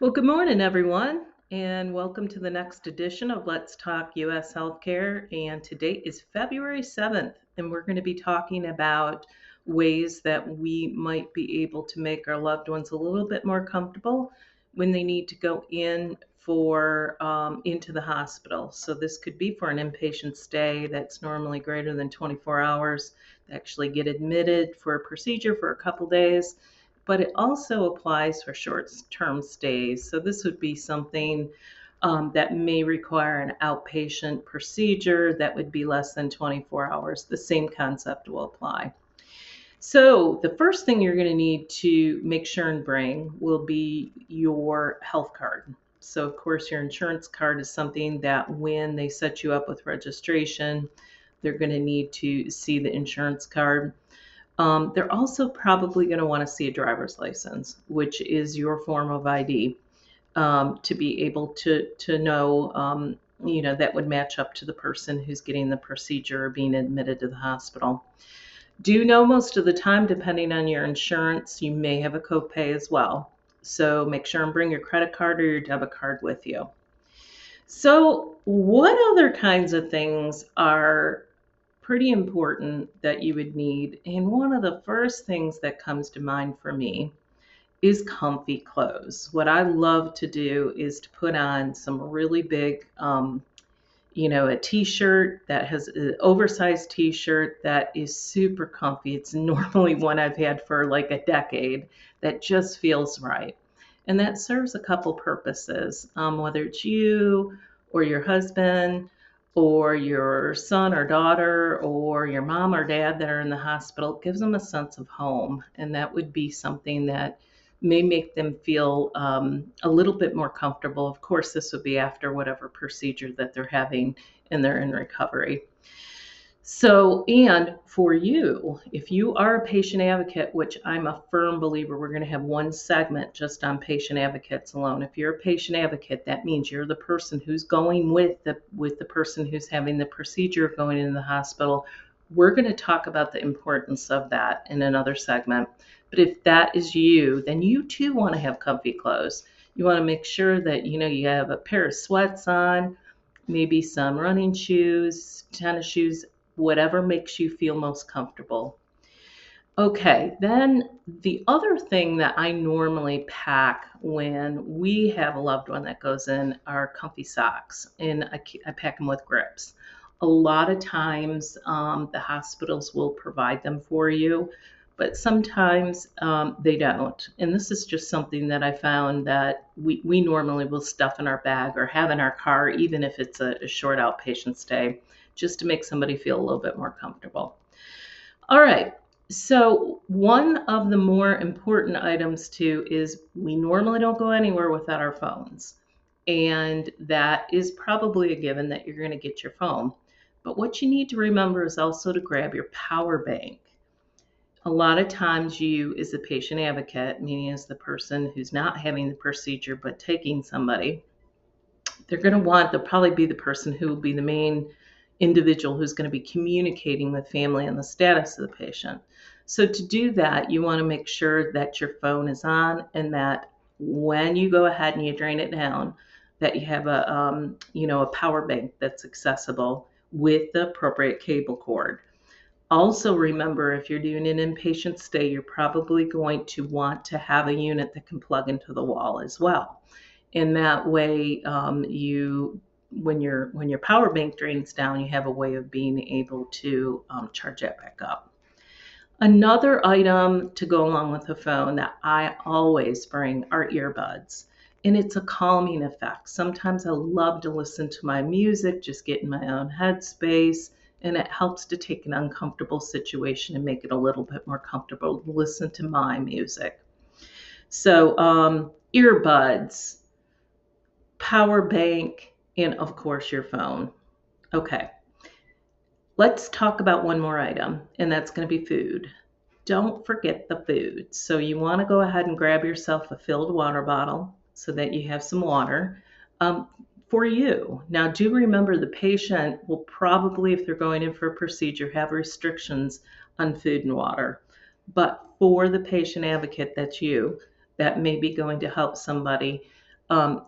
Well, good morning, everyone, and welcome to the next edition of Let's Talk US Healthcare. And today is February 7th, and we're going to be talking about ways that we might be able to make our loved ones a little bit more comfortable when they need to go in for into the hospital. So this could be for an inpatient stay that's normally greater than 24 hours. They actually get admitted for a procedure for a couple days, but it also applies for short-term stays. So this would be something that may require an outpatient procedure that would be less than 24 hours. The same concept will apply. So the first thing you're going to need to make sure and bring will be your health card. So of course your insurance card is something that when they set you up with registration, they're going to need to see the insurance card. They're also probably going to want to see a driver's license, which is your form of ID, to be able to know, that would match up to the person who's getting the procedure or being admitted to the hospital. Do know most of the time, depending on your insurance, you may have a copay as well. So make sure and bring your credit card or your debit card with you. So what other kinds of things are pretty important that you would need? And one of the first things that comes to mind for me is comfy clothes. What I love to do is to put on some really big, a t-shirt that has an oversized t-shirt that is super comfy. It's normally one I've had for like a decade that just feels right. And that serves a couple purposes, whether it's you or your husband or your son or daughter or your mom or dad that are in the hospital. It gives them a sense of home. And that would be something that may make them feel a little bit more comfortable. Of course, this would be after whatever procedure that they're having and they're in recovery. So, and for you, if you are a patient advocate, which I'm a firm believer, we're going to have one segment just on patient advocates alone. If you're a patient advocate, that means you're the person who's going with the person who's having the procedure going into the hospital. We're going to talk about the importance of that in another segment. But if that is you, then you too want to have comfy clothes. You want to make sure that you have a pair of sweats on, maybe some running shoes, tennis shoes, whatever makes you feel most comfortable. Okay, then the other thing that I normally pack when we have a loved one that goes in are comfy socks, and I pack them with grips. A lot of times the hospitals will provide them for you, but sometimes they don't. And this is just something that I found that we normally will stuff in our bag or have in our car, even if it's a short outpatient stay, just to make somebody feel a little bit more comfortable. All right. So one of the more important items too is we normally don't go anywhere without our phones. And that is probably a given that you're going to get your phone. But what you need to remember is also to grab your power bank. A lot of times you, as a patient advocate, meaning as the person who's not having the procedure but taking somebody, they'll probably be the person who will be the main individual who's going to be communicating with family on the status of the patient. So to do that, you want to make sure that your phone is on and that when you go ahead and you drain it down, that you have a power bank that's accessible with the appropriate cable cord. Also remember, if you're doing an inpatient stay, you're probably going to want to have a unit that can plug into the wall as well. And that way, when your power bank drains down, you have a way of being able to charge that back up. Another item to go along with the phone that I always bring are earbuds. And it's a calming effect. Sometimes I love to listen to my music, just get in my own headspace, and it helps to take an uncomfortable situation and make it a little bit more comfortable to listen to my music. So earbuds, power bank, and of course your phone. Okay, let's talk about one more item, and that's going to be food. Don't forget the food. So you want to go ahead and grab yourself a filled water bottle so that you have some water for you. Now, do remember the patient will probably, if they're going in for a procedure, have restrictions on food and water. But for the patient advocate, that's you, that may be going to help somebody.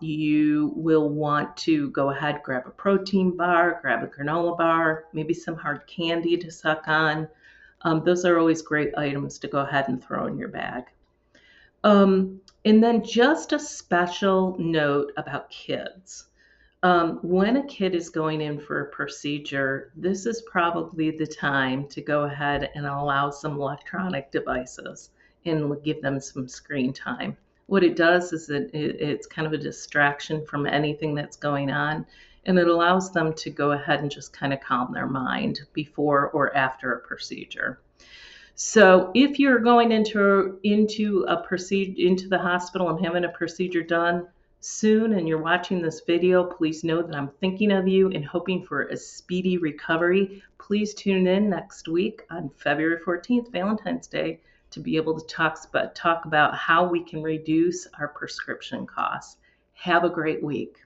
You will want to go ahead, grab a protein bar, grab a granola bar, maybe some hard candy to suck on. Those are always great items to go ahead and throw in your bag. And then just a special note about kids. When a kid is going in for a procedure, this is probably the time to go ahead and allow some electronic devices and give them some screen time. What it does is it's kind of a distraction from anything that's going on, and it allows them to go ahead and just kind of calm their mind before or after a procedure. So if you're going into the hospital and having a procedure done soon and you're watching this video, please know that I'm thinking of you and hoping for a speedy recovery. Please tune in next week on February 14th, Valentine's Day, to be able to talk about how we can reduce our prescription costs. Have a great week.